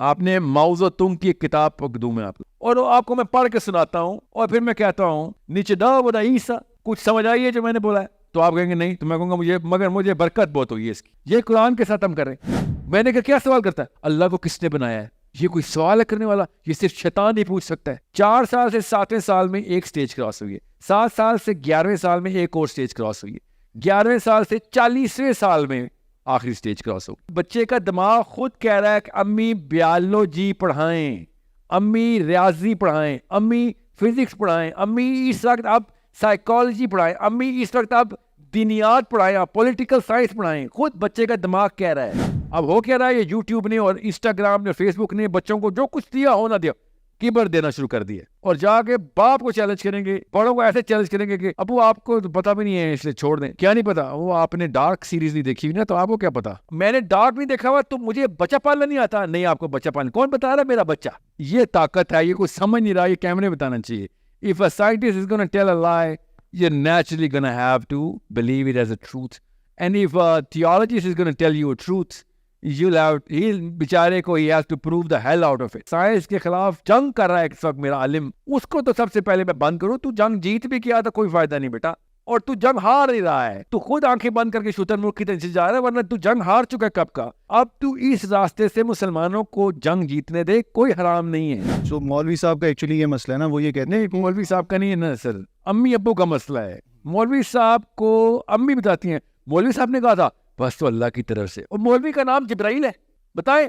آپ نے ماؤ زو تونگ کی ایک کتاب پڑھ دوں میں آپ کو, اور آپ کو میں پڑھ کے سناتا ہوں اور پھر میں کہتا ہوں نیچے دا بدا عیسیٰ, کچھ سمجھ آئی ہے جو میں نے بولا ہے؟ تو آپ کہیں گے نہیں, تو میں کہوں گا مجھے برکت بہت ہوئی ہے اس کی. یہ قرآن کے ساتھ ہم کر رہے ہیں. میں نے کہا کیا سوال کرتا ہے, اللہ کو کس نے بنایا ہے؟ یہ کوئی سوال ہے کرنے والا؟ یہ صرف شیطان ہی پوچھ سکتا ہے. 4 سال سے 7ویں سال میں ایک سٹیج کراس ہوئی ہے, 7 سال سے 11ویں سال میں ایک اور سٹیج کراس ہوئی ہے, 11ویں سال سے 40ویں سال میں آخری سٹیج کراس ہو. بچے کا دماغ خود کہہ رہا ہے کہ امی بیالوجی پڑھائیں, امی ریاضی پڑھائیں, امی فزکس پڑھائیں, امی اس وقت اب سائیکالوجی پڑھائیں, امی اس وقت اب دینیات پڑھائیں, آپ پولیٹیکل سائنس پڑھائیں. خود بچے کا دماغ کہہ رہا ہے. اب ہو کہہ رہا ہے, یہ یوٹیوب نے اور انسٹاگرام نے فیس بک نے بچوں کو جو کچھ دیا ہونا دیا, کیبر دینا شروع کر دیا, اور جا کے باپ کو چیلنج کریں گے, بڑوں کو ایسے چیلنج کریں گے کہ ابو آپ کو پتا بھی نہیں ہے اس لیے چھوڑ دیں. کیا نہیں پتا؟ وہ آپ نے ڈارک سیریز نہیں دیکھی ہوئی نا, تو آپ کو کیا پتا؟ میں نے ڈارک نہیں دیکھا ہوا تو مجھے بچہ پالنا نہیں آتا. نہیں, آپ کو بچہ پالنا کون بتا رہا ہے؟ میرا بچہ. یہ طاقت ہے, یہ کوئی سمجھ نہیں رہا, یہ کیمرے بتانا چاہیے. If a scientist is going to tell a lie, you're naturally going to have to believe it as a truth. And if a theologist is going to tell you a truth, بیچارے کو he has to prove the hell out of it. Science کے خلاف جنگ کر رہا ہے اس وقت میرا عالم, اس کو تو سب سے پہلے میں بند کروں. تو جنگ جیت بھی کیا تو کوئی فائدہ نہیں بیٹا, اور تو جنگ ہار ہی رہا ہے. تو خود آنکھیں بند کر کے شتر ملک کی طرف جا رہا ہے, ورنہ تو جنگ ہار چکا ہے کب کا. اب تو اس راستے سے مسلمانوں کو جنگ جیتنے دے, کوئی حرام نہیں ہے. سو مولوی صاحب کا ایکچولی یہ مسئلہ ہے نا, وہ یہ کہتے ہیں نہیں, مولوی صاحب کا نہیں ہے نا سر, امی ابو کا مسئلہ ہے. مولوی صاحب کو امی بتاتی ہیں مولوی صاحب نے کہا تھا بس تو اللہ کی طرف سے, اور مولوی کا نام جبرائیل ہے. بتائیں,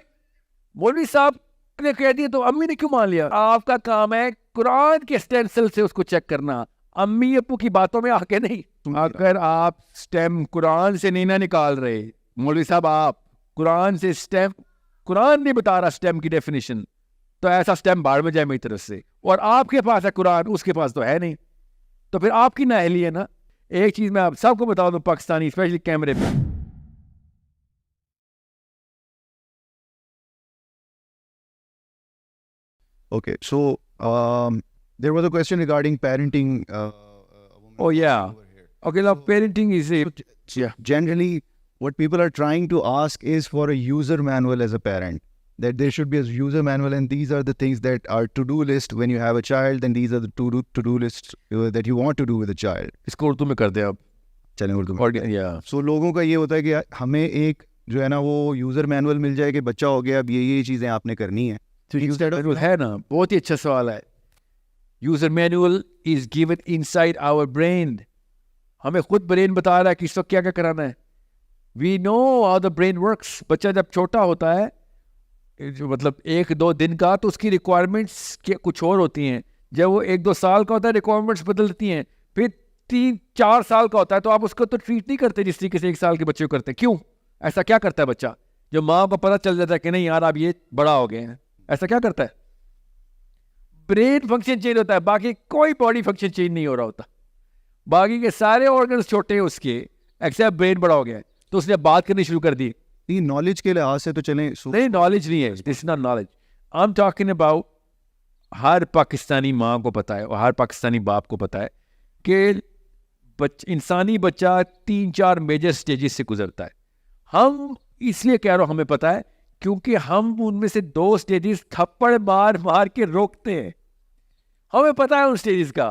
مولوی صاحب نے کہہ دیا تو امی نے کیوں مان لیا؟ آپ کا کام ہے قرآن کے اسٹینسل سے اس کو چیک کرنا, امی ابو کی باتوں میں آ کے نہیں. اگر آپ سٹیم قرآن سے نہیں نہ نکال رہے, مولوی صاحب آپ قرآن سے سٹیم, قرآن نہیں بتا رہا سٹیم کی ڈیفینیشن, تو ایسا سٹیم باہر میں جائے میری طرف سے. اور آپ کے پاس ہے قرآن, اس کے پاس تو ہے نہیں, تو پھر آپ کی نااہلی ہے نا. ایک چیز میں آپ سب کو بتا دوں, پاکستانی اسپیشلی کیمرے پہ, Okay, so there was a question regarding parenting. Oh yeah. Okay, now parenting is yeah. Generally, what people are trying to ask is for a user manual as a parent. That there should be a user manual, and these are the things that are to-do list when you have a child, and these are the to-do lists that you want to do with a child. اس کو اردو میں کر دیں آپ. چلیں اردو میں. So لوگوں کا یہ ہوتا ہے کہ ہمیں ایک جو ہے نا وہ یوزر مینول مل جائے کہ بچہ ہو گیا, اب یہ چیزیں آپ نے کرنی ہیں. ہے نا, بہت ہی اچھا سوال ہے. User manual is given inside our brain. ہمیں خود برین بتا رہا ہے کہ اس وقت کیا کیا کرانا ہے. We know how the brain works. بچہ جب چھوٹا ہوتا ہے, مطلب 1-2 دن کا, تو اس کی ریکوائرمنٹس کچھ اور ہوتی ہیں. جب وہ 1-2 سال کا ہوتا ہے ریکوائرمنٹس بدلتی ہیں. پھر 3-4 سال کا ہوتا ہے تو آپ اس کو تو ٹریٹ نہیں کرتے جس طریقے سے 1 سال کے بچے کو کرتے. کیوں ایسا کیا کرتا ہے بچہ؟ جو ماں کو پتہ چل جاتا ہے کہ نہیں یار اب یہ بڑا ہو گئے ہیں, ایسا کیا کرتا ہے؟ برین فنکشن چینج ہوتا ہے, باقی کوئی باڈی فنکشن چینج نہیں ہو رہا ہوتا. باقی کے سارے آرگنز چھوٹے ہیں اس کے, ایکسیپٹ برین بڑا ہو گیا ہے, تو اس نے بات کرنی شروع کر دی. نالج کے لحاظ سے تو چلیں, نہیں نالج نہیں ہے, this is not knowledge. I am talking about, ہر پاکستانی ماں کو پتہ ہے اور ہر پاکستانی باپ کو پتہ ہے کہ انسانی بچہ 3-4 میجر سٹیجز سے گزرتا ہے. ہم اس لیے کہہ رہا ہوں ہمیں پتہ ہے کیونکہ ہم ان میں سے 2 سٹیجز تھپڑ مار مار کے روکتے ہیں. ہمیں پتہ ہے ان سٹیجز کا,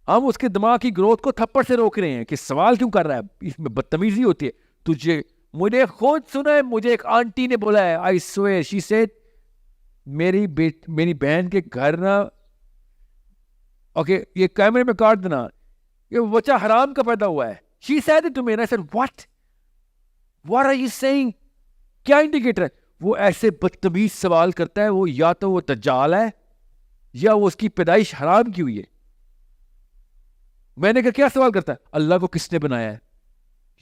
ہم اس کے دماغ کی گروتھ کو تھپڑ سے روک رہے ہیں کہ سوال کیوں کر رہا ہے, اس میں بدتمیزی ہوتی ہے. تجھے مجھے خود سنا ہے, مجھے ایک آنٹی نے بولا ہے, آئی سویئر شی سیڈ, میری بہن کے گھر نا, اوکے یہ کیمرے میں کاٹ دینا, یہ بچہ حرام کا پیدا ہوا ہے. She said it to me and I said what are you saying? کیا انڈیکیٹر ہے؟ وہ ایسے بدتمیز سوال کرتا ہے, وہ یا تو وہ دجال ہے یا وہ اس کی پیدائش حرام کی ہوئی ہے. میں نے کہا کیا سوال کرتا ہے؟ اللہ کو کس نے بنایا ہے؟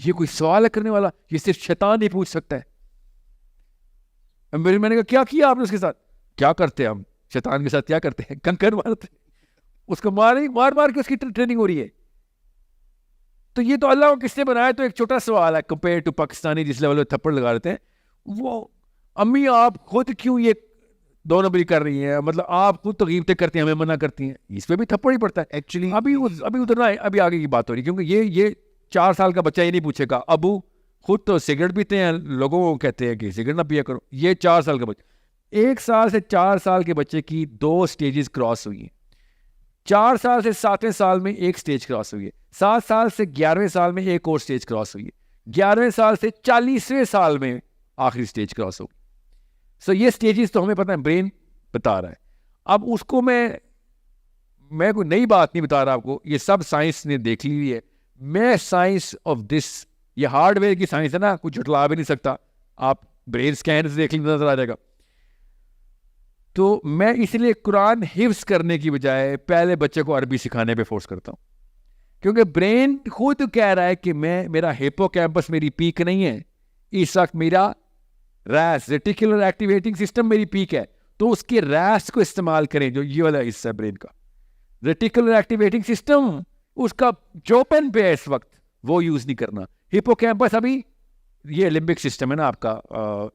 یہ کوئی سوال ہے کرنے والا؟ یہ صرف شیطان ہی پوچھ سکتا ہے. میں نے کہا کیا آپ نے اس کے ساتھ؟ کیا کرتے ہیں ہم شیطان کے ساتھ؟ کیا کرتے ہیں؟ کنکر مارتے, اس کو مار مار کے اس کی ٹریننگ ہو رہی ہے. تو یہ تو اللہ کو کس نے بنایا, تو ایک چھوٹا سوال ہے کمپیئر ٹو پاکستانی جس لیول پہ تھپڑ لگا رہتے ہیں. وہ امی آپ خود کیوں یہ 2 نمبری کر رہی ہیں, مطلب آپ خود تو غیبتیں کرتی ہیں, ہمیں منع کرتی ہیں, اس پہ بھی تھپڑ ہی پڑتا ہے. ایکچولی ابھی اترنا ہے, ابھی آگے کی بات ہو رہی ہے, کیونکہ یہ 4 سال کا بچہ یہ نہیں پوچھے گا ابو خود تو سگریٹ پیتے ہیں, لوگوں کو کہتے ہیں کہ سگریٹ نہ پیا کرو. یہ 4 سال کا بچہ, 1 سال سے 4 سال کے بچے کی 2 سٹیجز کراس ہوئی ہیں. 4 سال سے 7ویں سال میں ایک سٹیج کراس ہوئی ہے. 7 سال سے 11ویں سال میں ایک اور سٹیج کراس ہوئی ہے. 11ویں سال سے 40ویں سال میں آخری سٹیج کراس ہوگی. سو یہ سٹیجز تو ہمیں پتہ ہے برین بتا رہا ہے. اب اس کو میں کوئی نئی بات نہیں بتا رہا آپ کو, یہ سب سائنس نے دیکھ لی ہے. میں سائنس آف دس, یہ ہارڈ ویئر کی سائنس ہے نا, کچھ جھٹلا بھی نہیں سکتا. آپ برین اسکین سے دیکھ لیں نظر آ جائے گا. تو میں اس لیے قرآن حفظ کرنے کی بجائے پہلے بچے کو عربی سکھانے پہ فورس کرتا ہوں, کیونکہ برین خود کہہ رہا ہے کہ میرا ہیپو کیمپس میری پیک نہیں ہے, اس وقت میرا ریس ریٹیکولر ایکٹیویٹنگ سسٹم میری پیک ہے. تو اس کے ریس کو استعمال کریں, جو یہ والا حصہ ہے برین کا ریٹیکولر ایکٹیویٹنگ سسٹم, اس کا جو پین پہ ہے اس وقت وہ یوز نہیں کرنا. ہیپو کیمپس ابھی یہ لمبک سسٹم ہے نا آپ کا,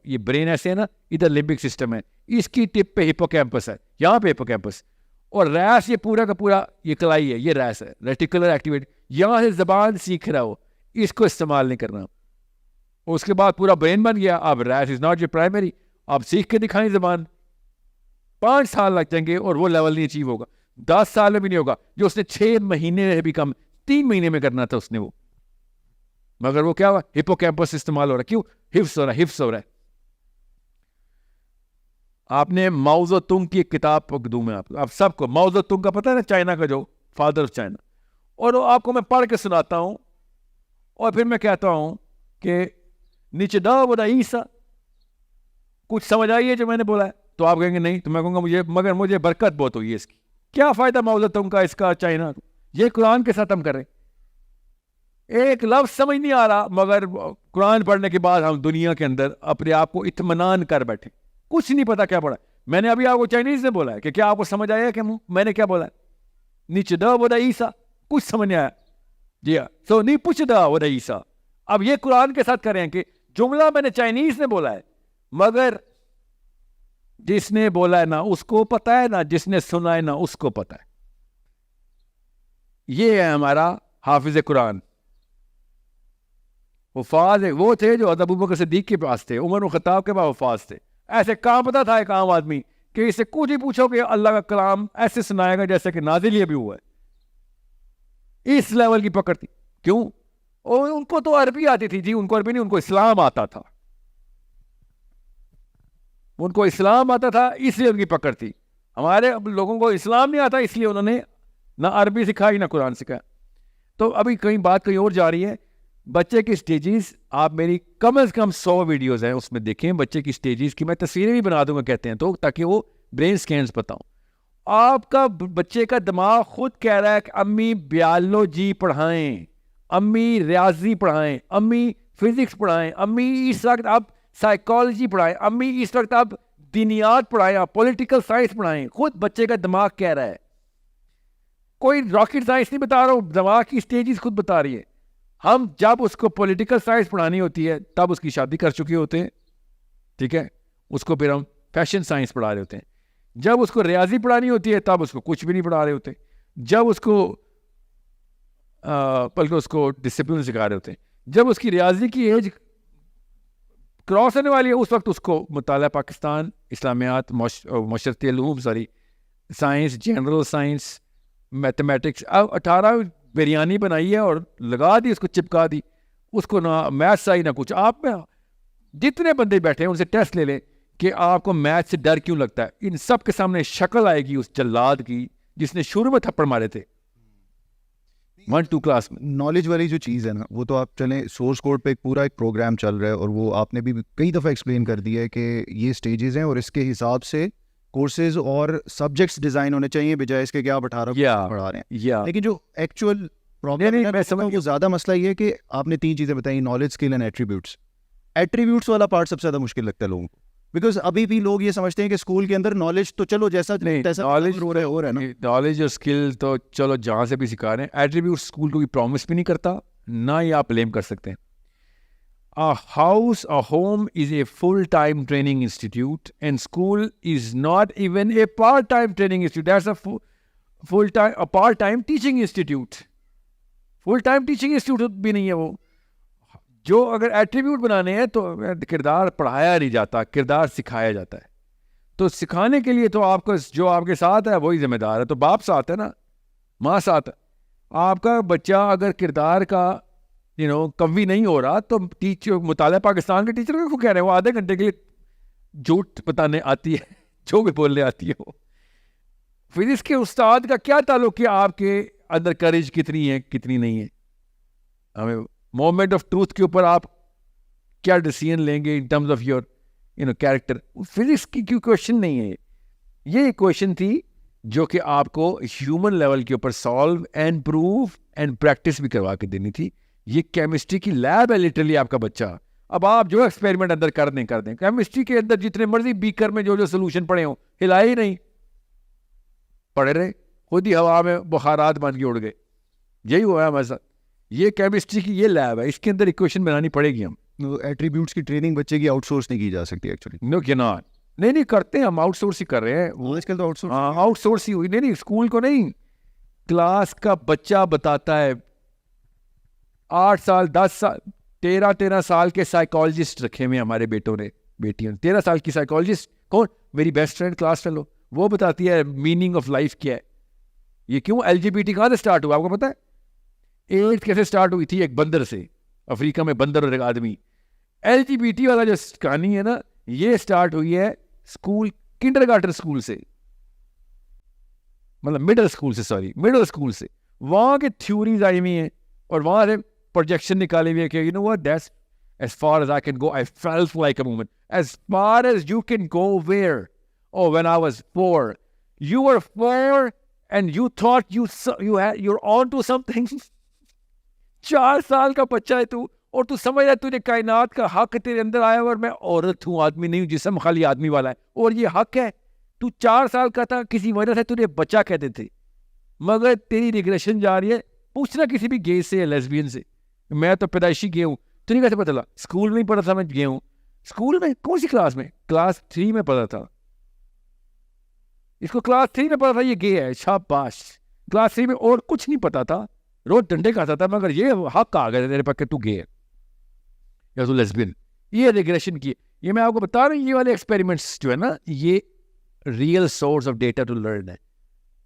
یہ برین ایسے ہے نا, ادھر لمبک سسٹم ہے, اس کی ٹپ پہ ہیپو کیمپس ہے, یہاں پہ ہیپو کیمپس, اور ریس یہ پورا کا پورا یہ کلائی ہے, یہ ریس ہے ریٹیکولر ایکٹیویٹی. یہاں سے زبان سیکھ رہا ہو, اس کو استعمال نہیں کرنا. اس کے بعد پورا برین بن گیا. اب race is not your primary, آپ سیکھ کے دکھائیں زبان. 5 سال لگ جائیں گے اور وہ لیول نہیں اچیو ہوگا. 10 سال میں بھی نہیں ہوگا. جو اس نے 6 مہینے میں بھی کم 3 مہینے میں کرنا تھا اس نے وہ, مگر وہ کیا ہوا, ہیپو کیمپس استعمال ہو رہا ہے. کیوں؟ حفظ ہو رہا ہے, حفظ ہو رہا ہے. آپ نے ماؤ زو تونگ کی ایک کتاب دوں میں آپ سب کو. ماؤ زو تونگ کا پتہ ہے نا, چائنا کا جو فادر آف چائنا, اور وہ آپ کو میں پڑھ کے سناتا ہوں اور پھر میں کہتا ہوں کہ نیچے ڈا بڑا عیسیٰ, کچھ سمجھ آئیے جو میں نے بولا ہے؟ تو آپ کہیں گے نہیں. تو میں کہوں گا مگر مجھے برکت بہت ہوئی ہے اس کی. کیا فائدہ ماؤ زو تونگ کا, اس کا, چائنا کو؟ یہ قرآن کے ساتھ ہم کریں. ایک لفظ سمجھ نہیں آ رہا, مگر قرآن پڑھنے کے بعد ہم دنیا کے اندر اپنے آپ کو اطمینان کر بیٹھے. کچھ نہیں پتا کیا پڑھا. میں نے ابھی آپ کو چائنیز میں بولا ہے کہ کیا آپ کو سمجھ آیا کہ میں نے کیا بولا ہے؟ نیچے ڈا بولا عیسیٰ, کچھ سمجھ نہیں آیا. جی ہاں, سو نہیں پوچھ ڈا بولا عیسیٰ. اب یہ قرآن کے ساتھ کریں کہ جملہ میں نے چائنیز میں بولا ہے, مگر جس نے بولا ہے نا اس کو پتا ہے, نا جس نے سنا ہے نا اس کو پتا ہے. یہ ہے ہمارا حافظ قرآن. حفاظ وہ تھے جو حضرت ابوبکر صدیق کے پاس تھے, عمر بن خطاب کے پاس حفاظ تھے. ایسے کام پتا تھا ایک عام آدمی کہ اسے کچھ ہی پوچھو کہ اللہ کا کلام ایسے سنائے گا جیسے کہ نازل ہی ابھی ہوا ہے. اس لیول کی پکڑ تھی. کیوں؟ اور ان کو تو عربی آتی تھی. جی ان کو عربی نہیں, ان کو اسلام آتا تھا. ان کو اسلام آتا تھا اس لیے ان کی پکڑ تھی. ہمارے لوگوں کو اسلام نہیں آتا, اس لیے انہوں نے نہ عربی سکھائی نہ قرآن سکھایا. تو ابھی کہیں بات کہیں اور جا رہی ہے. بچے کی سٹیجز آپ میری کم از کم 100 ویڈیوز ہیں اس میں دیکھیں. بچے کی سٹیجز کی میں تصویریں بھی بنا دوں گا کہتے ہیں تو, تاکہ وہ برین سکینز بتاؤں. آپ کا بچے کا دماغ خود کہہ رہا ہے کہ امی بیالوجی پڑھائیں, امی ریاضی پڑھائیں, امی فزکس پڑھائیں, امی اس وقت آپ سائیکالوجی پڑھائیں, امی اس وقت آپ دینیات پڑھائیں, آپ پولیٹیکل سائنس پڑھائیں. خود بچے کا دماغ کہہ رہا ہے. کوئی راکٹ سائنس نہیں بتا رہا ہوں, دماغ کی سٹیجز خود بتا رہی ہے. ہم جب اس کو پولیٹیکل سائنس پڑھانی ہوتی ہے تب اس کی شادی کر چکے ہوتے ہیں, ٹھیک ہے, اس کو پھر ہم فیشن سائنس پڑھا رہے ہوتے ہیں. جب اس کو ریاضی پڑھانی ہوتی ہے تب اس کو کچھ بھی نہیں پڑھا رہے ہوتے. جب اس کو بلکہ اس کو ڈسپلن سکھا رہے ہوتے ہیں. جب اس کی ریاضی کی ایج کراس ہونے والی ہے اس وقت اس کو مطالعہ پاکستان, اسلامیات, معاشرتی علوم, سائنس, جنرل سائنس, میتھمیٹکس. اب 18 بریانی بنائی ہے اور لگا دی, اس کو چپکا دی. اس کو نہ میتھس آئی نہ کچھ. آپ میں جتنے بندے بیٹھے ہیں ان سے ٹیسٹ لے لیں کہ آپ کو میتھ سے ڈر کیوں لگتا ہے. ان سب کے سامنے شکل آئے گی اس جلاد کی جس نے شروع میں تھپڑ مارے تھے 1-2 کلاس میں. نالج والی جو چیز ہے نا, وہ تو آپ چلیں سورس کوڈ پہ پورا ایک پروگرام چل رہا ہے, اور وہ آپ نے بھی کئی دفعہ ایکسپلین کر دیا ہے کہ یہ سٹیجز ہیں اور اس کے حساب سے کورسز اور سبجیکٹس ڈیزائن ہونے چاہیے بجائے اس کے کہ آپ 18 پڑھا رہے ہیں. لیکن جو ایکچوئل پرابلم ہے وہ زیادہ مسئلہ یہ ہے کہ آپ نے 3 چیزیں بتائیں, knowledge, skill and attributes. Attributes والا پارٹ سب سے زیادہ مشکل لگتا ہے لوگوں کو, بیکاز ابھی بھی لوگ یہ سمجھتے ہیں کہ اسکول کے اندر نالج تو چلو جیسا نالج ہو رہا ہے نا, نالج اور اسکل تو چلو جہاں سے بھی سکھا رہے ہیں. ایٹریبیوٹ اسکول کو بھی پرومس بھی نہیں کرتا, نہ ہی آپ بلیم کر سکتے ہیں. A house, a home is a full-time training institute, and school is not even a part-time training institute. That's a part-time teaching institute. Full-time teaching institute بھی نہیں ہے وہ. جو اگر ایٹریبیوٹ بنانے ہیں تو کردار پڑھایا نہیں جاتا, کردار سکھایا جاتا ہے. تو سکھانے کے لیے تو آپ کو جو آپ کے ساتھ ہے وہی ذمہ دار ہے. تو باپ ساتھ ہے نا, ماں ساتھ ہے. آپ کا بچہ اگر کردار کا قوی نہیں ہو رہا تو ٹیچر, مطالعہ پاکستان کے ٹیچر کو کہہ رہے ہیں وہ آدھے گھنٹے کے لیے جھوٹ بتانے آتی ہے, جو بھی بولنے آتی ہے وہ. فزکس کے استاد کا کیا تعلق ہے آپ کے اندر کریج کتنی ہے کتنی نہیں ہے. ہمیں مومنٹ آف ٹروتھ کے اوپر آپ کیا ڈیسیژن لیں گے in terms of your character. Physics کی کوئی کوشچن نہیں ہے, یہ ایک کوشچن تھی جو کہ آپ کو ہیومن لیول کے اوپر solve and proof and practice بھی کروا کے دینی تھی. یہ کیمسٹری کی لیب ہے لٹرلی آپ کا بچہ. اب آپ جو ایکسپیریمنٹ اندر کر دیں کیمسٹری کے اندر جتنے مرضی بیکر میں جو سولوشن پڑے ہوں ہلائے ہی نہیں, پڑے رہے خود ہی ہوا میں بخارات بن کے اڑ گئے. یہی ہوا ہے ہمارے ساتھ. یہ کیمسٹری کی یہ لیب ہے, اس کے اندر ایکویشن بنانی پڑے گی. ہم ایٹریبیوٹس کی ٹریننگ بچے کی آؤٹ سورس نہیں کی جا سکتی ایکچولی. نو کینٹ, نہیں کرتے ہیں ہم, آؤٹ سورس ہی کر رہے ہیں. آج کل تو آؤٹ سورس, ہاں آؤٹ سورس ہی ہوئی. نہیں اسکول کو نہیں, کلاس کا بچہ بتاتا ہے. 8 سال 10 سال 13 سال کے سائیکالوجسٹ رکھے ہوئے ہمارے بیٹوں نے بیٹیوں نے. 13 سال کی سائیکالوجسٹ کون, میری بیسٹ فرینڈ کلاس فیلو, وہ بتاتی ہے میننگ آف لائف کیا ہے. یہ کیوں LGBT کہاں سے اسٹارٹ ہوا آپ کو پتا ہے؟ ایڈز کیسے اسٹارٹ ہوئی تھی؟ ایک بندر سے, افریقہ میں بندر اور ایک آدمی. LGBT والا جو کہانی ہے نا, یہ اسٹارٹ ہوئی ہے اسکول, کنڈر گارٹن اسکول سے, مطلب مڈل اسکول سے. وہاں کے تھیوریز آئی ہوئی ہیں اور وہاں سے پروجیکشن نکالے ہوئے کہ that's as far as I can go. I felt like a woman. As far as you can go where? Oh, when I was 4. You were 4 and you thought you're on to something. 4 سال کا بچہ ہے تو, اور تو سمجھ رہا ہے تجھے کائنات کا حق تیرے اندر آیا, اور میں عورت ہوں, آدمی نہیں ہوں, جسم خالی آدمی والا ہے, اور یہ حق ہے. تو 4 سال کا تھا, کسی وجہ سے تجھے بچہ کہتے تھے, مگر تیری ریگریشن جا رہی ہے. پوچھنا کسی بھی گے سے یا لیسبین سے, میں تو پیدائشی گے ہوں, تجھے کیسے پتا چلا؟ اسکول میں ہی پڑھا تھا میں گے ہوں. اسکول میں کون سی کلاس میں؟ کلاس 3 میں پڑھا تھا. اس کو کلاس 3 میں پڑھا تھا یہ گے ہے, شاباش. کلاس 3 میں اور کچھ نہیں پتا تھا, روز ڈنڈے کھاتا تھا, مگر یہ حق آ گیا تیرے پاس کہ تو گے ہے یا تو لیسبین. یہ ریگریشن کی, یہ میں آپ کو بتا رہا ہوں, یہ والے ایکسپیریمنٹس جو ہے نا, یہ real source of data to learn ہے.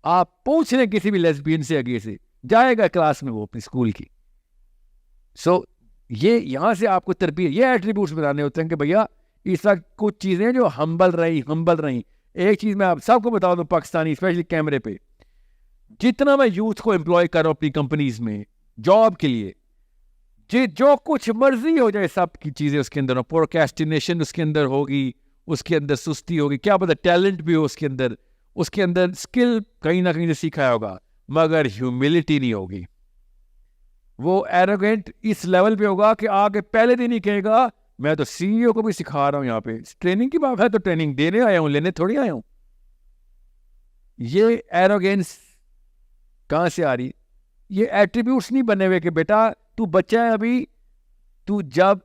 آپ پوچھ لیں کسی بھی لیسبین سے, آگے سے جائے گا کلاس میں وہ اپنی اسکول کی. سو یہ یہاں سے آپ کو تربیت, یہ ایٹریبیوٹس بتانے ہوتے ہیں کہ بھیا اس وقت کچھ چیزیں جو ہمبل رہی. ایک چیز میں آپ سب کو بتا دوں, پاکستانی اسپیشلی کیمرے پہ, جتنا میں یوتھ کو امپلائی کر رہا ہوں اپنی کمپنیز میں جاب کے لیے, جو کچھ مرضی ہو جائے سب کی چیزیں اس کے اندر, پروکیسٹینیشن اس کے اندر ہوگی, اس کے اندر سستی ہوگی, کیا پتہ ٹیلنٹ بھی ہو اس کے اندر اسکل کہیں نہ کہیں سے سیکھا ہوگا, مگر ہیوملٹی نہیں ہوگی. وہ ایروگینٹ اس لیول پہ ہوگا کہ آگے پہلے دن ہی کہے گا میں تو CEO کو بھی سکھا رہا ہوں, یہاں پہ ٹریننگ کی بات ہے تو ٹریننگ دینے آیا ہوں, لینے تھوڑی آیا ہوں. یہ ایروگینس کہاں سے آ رہی؟ یہ ایٹریبیوٹس نہیں بنے ہوئے کہ بیٹا تو بچہ ہے ابھی, تو جب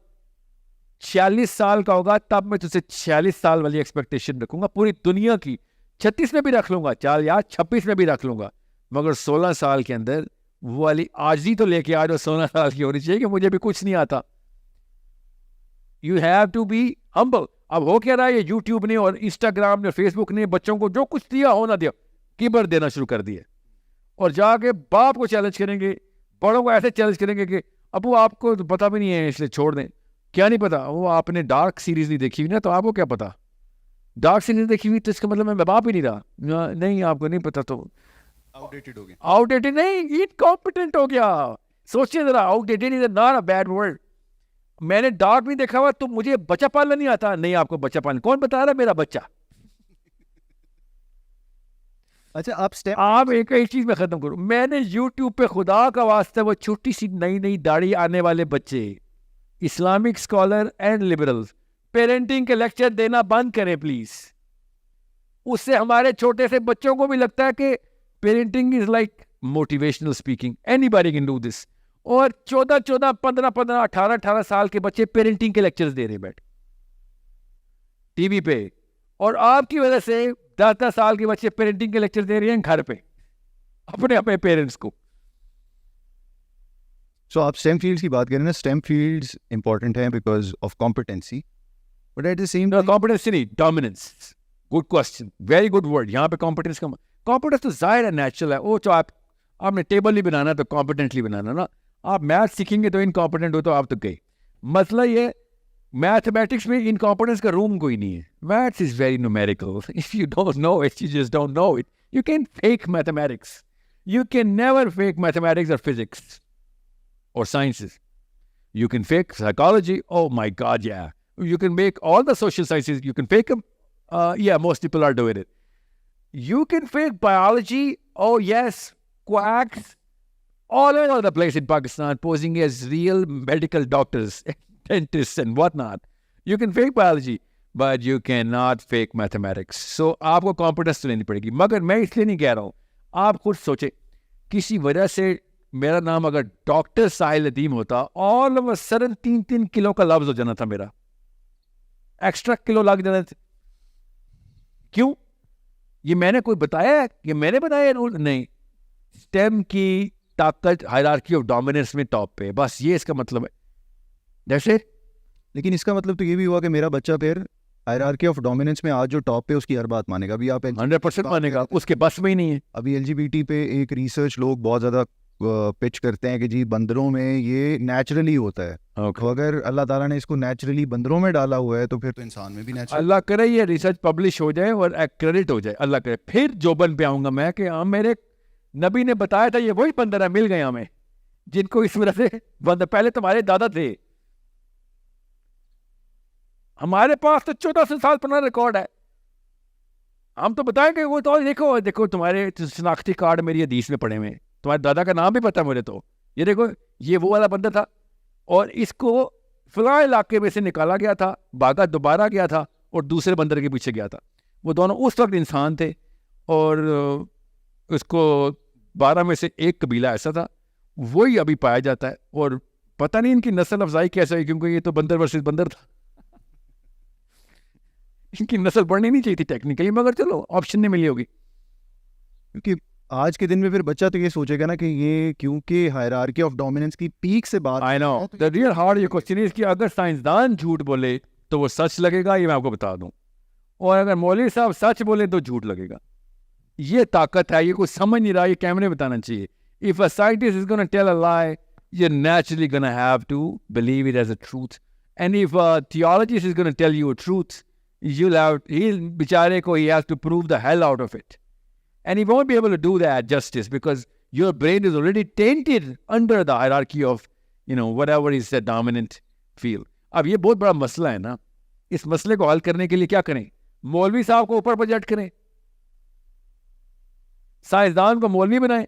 46 سال کا ہوگا تب میں تجھے 46 سال والی ایکسپیکٹیشن رکھوں گا پوری دنیا کی. 36 میں بھی رکھ لوں گا, چال یار 26 میں بھی رکھ لوں گا, مگر 16 سال کے اندر وہ والی آجزی تو لے کے آ جو 16 سال کی ہونی چاہیے کہ مجھے بھی کچھ نہیں آتا. You have to be humble. اب ہو کیا رہا ہے, یہ یوٹیوب نے اور انسٹاگرام نے فیس بک نے بچوں کو جو کچھ دیا ہونا دیا, کیبر دینا شروع کر دیا, اور جا کے باپ کو چیلنج کریں گے, بڑوں کو ایسے چیلنج کریں گے کہ ابو آپ کو پتا بھی نہیں ہے اس لیے چھوڑ دیں. کیا نہیں پتا؟ وہ آپ نے ڈارک سیریز نہیں دیکھی ہوئی نا, تو آپ کو کیا پتا؟ ڈارک سیریز دیکھی ہوئی تو اس کا مطلب میں باپ ہی نہیں رہا. نہیں, آپ کو نہیں پتا تو آؤٹ ڈیٹڈ ہو گیا. آؤٹ ڈیٹڈ نہیں, انکمپیٹنٹ ہو گیا. سوچیے ذرا, out dated is not a bad word. میں نے ڈارک نہیں دیکھا ہوا تو مجھے بچہ پالنا نہیں آتا. نہیں, آپ کو بچہ پالنا کون بتا رہا ہے؟ میرا بچہ. اچھا آپ ایک چیز میں ختم کروں, میں نے یوٹیوب پہ خدا کا واسطہ وہ چھوٹی سی نئی داڑھی آنے والے بچے, Islamic scholar and liberal, parenting کے لیکچر دینا بند کریں پلیز. اس سے ہمارے چھوٹے سے بچوں کو بھی لگتا ہے کہ parenting is like motivational speaking, any body can do this. اور 14 15 18 سال کے بچے پیرنٹنگ کے لیکچرز دے رہے بیٹھ ٹی وی پہ, اور آپ کی وجہ سے 10 سال کے بچے پیرنٹنگ کے لیکچر دے رہے ہیں گھر پہ اپنے پیرنٹس کو. سو آپ STEM فیلڈس کی بات کریں نا, STEM فیلڈس امپورٹنٹ ہیں because of competency, but at the same competency نہیں, dominance. Good question, very good word. یہاں پہ کمپیٹنس کا کمپیٹنس تو ظاہر ہے نیچرل ہے. وہ تو آپ نے ٹیبل نہیں بنانا تو کمپیٹنٹلی بنانا نا. آپ میتھ سیکھیں گے تو انکمپیٹنٹ ہو تو آپ تو گئے. مسئلہ یہ میتھمیٹکس میں انکمپیٹنس کا روم کوئی نہیں ہے. Maths is very numerical. If you don't know it, you just don't know it. You can fake mathematics. You can never fake mathematics or physics or sciences. You can fake psychology. Oh my God, yeah. You can make all the social sciences. You can fake them. Yeah, most people are doing it. You can fake biology. Oh yes, quacks all over the place in Pakistan, posing as real medical doctors, dentists and whatnot. You can fake biology, but you cannot fake mathematics. So آپ کو competence تو لینی پڑے گی. مگر میں اس لیے نہیں کہہ رہا ہوں. آپ خود سوچیں, کسی وجہ سے میرا نام اگر ڈاکٹر ساحل ندیم ہوتا, all of a sudden 3 کلو کا لفظ ہو جانا تھا, میرا ایکسٹرا کلو لگ جانا تھا. کیوں؟ یہ میں نے کوئی بتایا ہے, یہ میں نے بتایا رول نہیں. اسٹیم کی طاقت ہائرارکی آف ڈومیننس میں ٹاپ پہ, بس یہ اس کا مطلب ہے. جیسے لیکن اس کا مطلب تو یہ بھی ہوا کہ میرا بچہ پھر ہائرارکی آف ڈومیننس میں آج جو ٹاپ پہ اس کی ہر بات مانے گا. ابھی آپ 100% مانے گا, اس کے بس میں ہی نہیں ہے. ابھی ایل جی بی ٹی پہ ایک ریسرچ لوگ بہت زیادہ پچ کرتے ہیں کہ جی بندروں میں یہ نیچرلی ہوتا ہے. تو اگر اللہ تعالیٰ نے اس کو نیچرلی بندروں میں ڈالا ہوا ہے تو پھر تو انسان میں بھی نیچرل. اللہ کرے یہ ریسرچ پبلش ہو جائے اور کریڈٹ ہو جائے, اللہ کرے. پھر جوبن پہ آؤں گا میں کہ میرے نبی نے بتایا تھا یہ وہی بندر ہے, مل گئے ہمیں, جن کو اس وجہ سے بندر پہلے تمہارے دادا تھے. ہمارے پاس تو 1400 سال پرانا ریکارڈ ہے. ہم تو بتائیں کہ وہ تو دیکھو تمہارے شناختی کارڈ میری حدیث میں پڑے ہوئے, تمہارے دادا کا نام بھی پتا ہے مجھے. تو یہ دیکھو یہ وہ والا بندہ تھا, اور اس کو فلاں علاقے میں سے نکالا گیا تھا, بھاگا دوبارہ گیا تھا اور دوسرے بندر کے پیچھے گیا تھا. وہ دونوں اس وقت انسان تھے, اور اس کو 12 میں سے ایک قبیلہ ایسا تھا, وہی ابھی پایا جاتا ہے. اور پتہ نہیں ان کی نسل افزائی کیسے ہوئی, کیونکہ یہ تو بندر ورسز بندر تھا. ان کی نسل بڑھنی نہیں چاہیے تھی ٹیکنیکلی, مگر چلو آپشن نہیں ملی ہوگی. کیونکہ آج کے دن میں پھر بچہ تو یہ سوچے گا نا کہ یہ کیونکہ ہائرارکی آف ڈومیننس کی پیک سے بات. I know the real hard یہ کوشچن ہے کہ اگر سائنسدان جھوٹ بولے تو وہ سچ لگے گا, یہ میں آپ کو بتا دوں, اور اگر مولوی صاحب سچ بولے تو جھوٹ لگے گا. یہ طاقت ہے, یہ کوئی سمجھ نہیں رہا, یہ کیمرے بتانا چاہیے. If a scientist is going to tell a lie, you're naturally going to have to believe it as a truth. And if a theologist is going to tell you a truth, بیچارے کو he has to prove the hell out of it. And he won't be able to do that justice because your brain is already tainted under the hierarchy of, whatever is the dominant field. اب یہ بہت بڑا مسئلہ ہے نا. اس مسئلے کو حل کرنے کے لیے کیا کریں؟ مولوی صاحب کو اوپر پروجیکٹ کریں, سائنسدان کو مولوی بنائیں.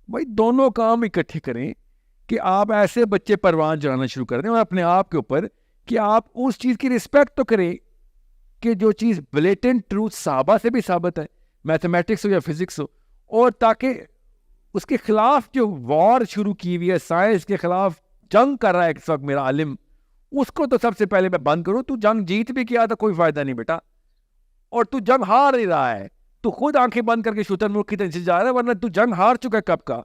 بھائی دونوں کام اکٹھے کریں کہ آپ ایسے بچے پروان چڑھانا شروع کر دیں اور اپنے آپ کے اوپر کہ آپ اس چیز کی رسپیکٹ تو کریں کہ جو چیز بلیٹنٹ ٹروتھ صحابہ سے بھی ثابت ہے, میتھمیٹکس ہو یا فزکس ہو, اور تاکہ اس کے خلاف جو وار شروع کی ہوئی ہے, سائنس کے خلاف جنگ کر رہا ہے اس وقت میرا عالم, اس کو تو سب سے پہلے میں بند کروں. تو جنگ جیت بھی کیا تو کوئی فائدہ نہیں بیٹا, اور تو جنگ ہار نہیں رہا ہے. تو خود آنکھیں بند کر کے شتر ملک کی طرف جا رہا ہے, ورنہ تو جنگ ہار چکا ہے کب کا.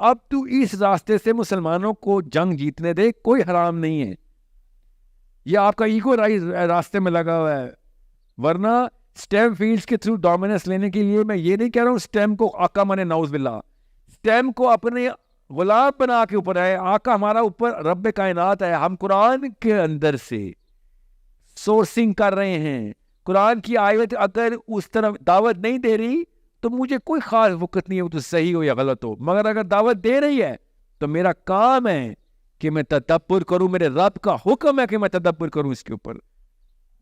اب تو اس راستے سے مسلمانوں کو جنگ جیتنے دے, کوئی حرام نہیں ہے. یہ آپ کا ایگو راستے میں لگا ہوا ہے. ورنہ سٹیم فیلڈز کے تھرو ڈومیننس لینے کے لیے میں یہ نہیں کہہ رہا ہوں سٹیم کو آقا مانے نعوذ باللہ, سٹیم کو اپنے غلام بنا کے اوپر ہے. آقا ہمارا اوپر رب کائنات ہے, ہم قرآن کے اندر سے سورسنگ کر رہے ہیں. قرآن کی آیت اگر اس طرف دعوت نہیں دے رہی تو مجھے کوئی خاص وقت نہیں ہے وہ تو صحیح ہو یا غلط ہو, مگر اگر دعوت دے رہی ہے تو میرا کام ہے کہ میں تدبر کروں. میرے رب کا حکم ہے کہ میں تدبر کروں اس کے اوپر,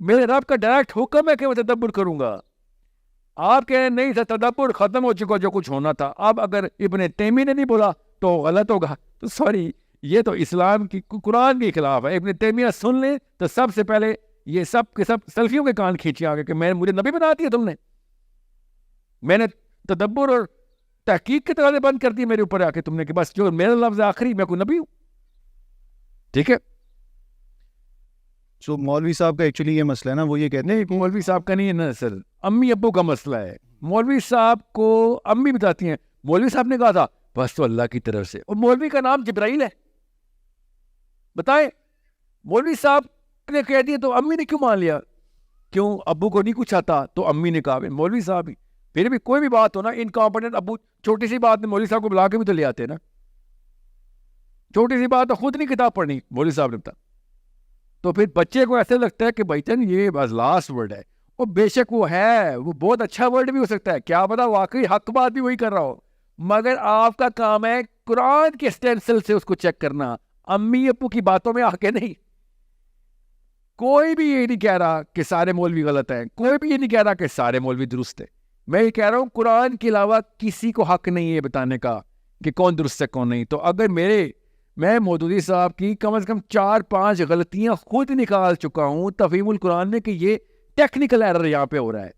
میرے رب کا ڈائریکٹ حکم ہے کہ میں تدبر کروں گا. آپ کہہ رہے نہیں سر تدبر ختم ہو چکا جو کچھ ہونا تھا. اب اگر ابن تیمیہ نے نہیں بولا تو غلط ہوگا, تو سوری یہ تو اسلام کی قرآن کے خلاف ہے. ابن تیمیہ سن لیں تو سب سے پہلے یہ سب کے سب سلفیوں کے کان کھینچے آگے کہ مجھے نبی بنا دیا تم نے, میں نے تدبر اور تحقیق کے طرح بند کر دی میرے اوپر آ کے تم نے, کہ بس جو میرا لفظ آخری میں کوئی نبی ہوں. ٹھیک ہے, سو مولوی صاحب کا ایکچولی یہ مسئلہ ہے نا, وہ یہ کہتے ہیں نہیں مولوی صاحب کا نہیں ہے نا سر, امی ابو کا مسئلہ ہے. مولوی صاحب کو امی بتاتی ہیں مولوی صاحب نے کہا تھا بس تو اللہ کی طرف سے, اور مولوی کا نام جبرائیل ہے. بتائیں مولوی صاحب نے کہہ دیا تو امی نے کیوں مان لیا؟ کیوں ابو کو نہیں کچھ آتا؟ تو امی نے کہا مولوی صاحب ہی، پھر بھی کوئی بھی بات ہو نا انکمپیٹنٹ ابو چھوٹی سی بات میں مولوی صاحب کو بلا کے بھی تو لے آتے نا، چھوٹی سی بات تو خود نہیں کتاب پڑھنی مولوی صاحب نے بتا. تو پھر بچے کو ایسے لگتا ہے کہ بھائی جان یہ بس لاسٹ ورڈ ہے، اور بے شک وہ ہے، وہ بہت اچھا ورڈ بھی ہو سکتا ہے، کیا پتا واقعی حق بات بھی وہی کر رہا ہو، مگر آپ کا کام ہے قرآن کے اسٹینسل سے اس کو چیک کرنا، امی ابو کی باتوں میں آ کے نہیں. کوئی بھی یہ نہیں کہہ رہا کہ سارے مولوی غلط ہیں، کوئی بھی یہ نہیں کہہ رہا کہ سارے مولوی درست ہیں. میں یہ کہہ رہا ہوں قرآن کے علاوہ کسی کو حق نہیں ہے بتانے کا کہ کون درست ہے کون نہیں. تو اگر میں مودودی صاحب کی کم از کم 4-5 غلطیاں خود نکال چکا ہوں تفہیم القرآن میں کہ یہ ٹیکنیکل ایرر یہاں پہ ہو رہا ہے،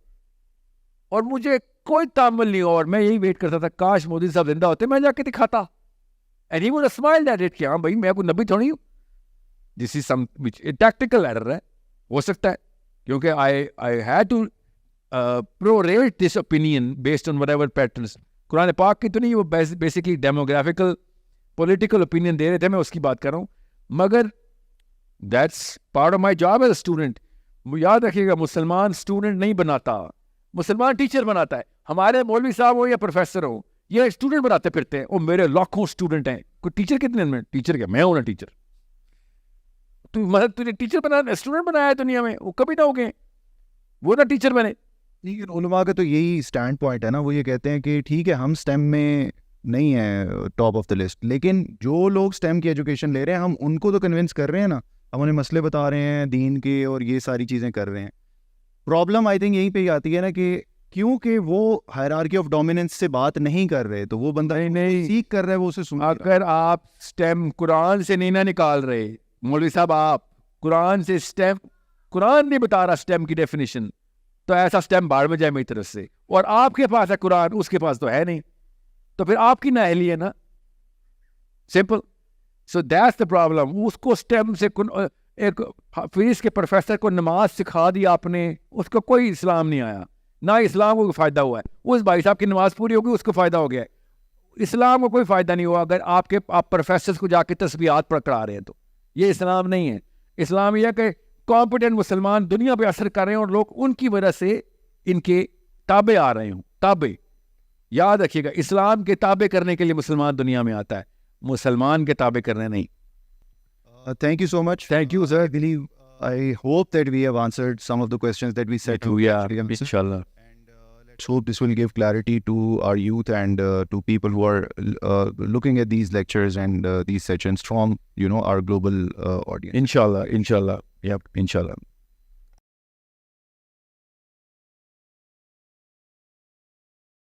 اور مجھے کوئی تعامل نہیں ہوا، اور میں یہی ویٹ کرتا تھا کاش مودودی صاحب زندہ ہوتے، میں جا کے دکھاتا. And he would have smiled at it کہ ہاں بھائی میں کوئی نبی تھوڑی ہوں، دس از سم ٹیکٹیکل ایرر ہے، ہو سکتا ہے، کیونکہ I had to prorate this opinion based on whatever patterns. قرآن پاک کی تو نہیں، وہ بیسکلی ڈیموگرافیکل پولیٹیکل اوپینین دے رہے تھے، میں اس کی بات کر رہا ہوں. مگر that's part of my job as a student. یاد رکھیے گا مسلمان اسٹوڈنٹ نہیں بناتا، مسلمان ٹیچر بناتا ہے. ہمارے مولوی صاحب ہو یا پروفیسر ہو، یہ اسٹوڈنٹ بناتے پھرتے ہیں، اور میرے لاکھوں اسٹوڈنٹ ہیں. کوئی ٹیچر کتنے میں؟ ٹیچر کیا میں ہوں نا ٹیچر، تجھے ٹیچر بنانا اسٹوڈنٹ بنایا ہے دنیا میں، وہ کبھی نہ ہو گئے وہ نہ ٹیچر بنے. لیکن علماء کا تو یہی اسٹینڈ پوائنٹ ہے نا، وہ یہ کہتے ہیں کہ ٹھیک ہے ہم اسٹیم میں نہیں ہیں ٹاپ آف دا لسٹ، لیکن جو لوگ اسٹیم کی ایجوکیشن لے رہے ہیں ہم ان کو تو کنونس کر رہے ہیں نا، ہم انہیں مسئلے بتا رہے ہیں دین کے اور یہ ساری چیزیں کر رہے ہیں. پرابلم آئی تھنک یہیں پہ آتی ہے نا کہ کیونکہ وہ ہائرارکی آف ڈومیننس سے بات نہیں کر رہے، تو وہ بندہ نہیں سیکھ کر رہا ہے وہ اسے سن. اگر آپ اسٹیم قرآن سے نہیں نہ نکال رہے مولوی صاحب، آپ قرآن سے اسٹیم، قرآن نہیں بتا رہا اسٹیم کی ڈیفینیشن، تو ایسا اسٹیم باہر میں جائے میری طرف سے، اور آپ کے پاس ہے قرآن، اس کے پاس تو ہے نہیں، تو پھر آپ کی نااہلی ہے نا، simple. So that's the problem. اس کو اسٹیم سے ایک فزکس کے پروفیسر کو نماز سکھا دی آپ نے، اس کو کوئی اسلام نہیں آیا، نہ اسلام کو فائدہ ہوا ہے. اس بھائی صاحب کی نماز پوری ہوگی، اس کو فائدہ ہو گیا ہے، اسلام کو کوئی فائدہ نہیں ہوا اگر آپ پروفیسرز کو جا کے تسبیحات پکڑا رہے ہیں. تو یہ اسلام نہیں ہے. اسلام یہ ہے کہ کمپیٹنٹ مسلمان دنیا پہ اثر کر رہے ہیں، اور لوگ ان کی وجہ سے ان کے تابع آ رہے ہوں. تابع یاد رکھیے گا، اسلام کے تابع کرنے کے لیے مسلمان دنیا میں آتا ہے، مسلمان کے تابع کرنے نہیں. Thank you so much. Thank you, sir. I hope that we have answered some of the questions that we said. Yeah, inshallah. And let's hope this will give clarity to our youth and to people who are looking at these lectures and these sessions from, our global audience. Inshallah. Yep, inshallah.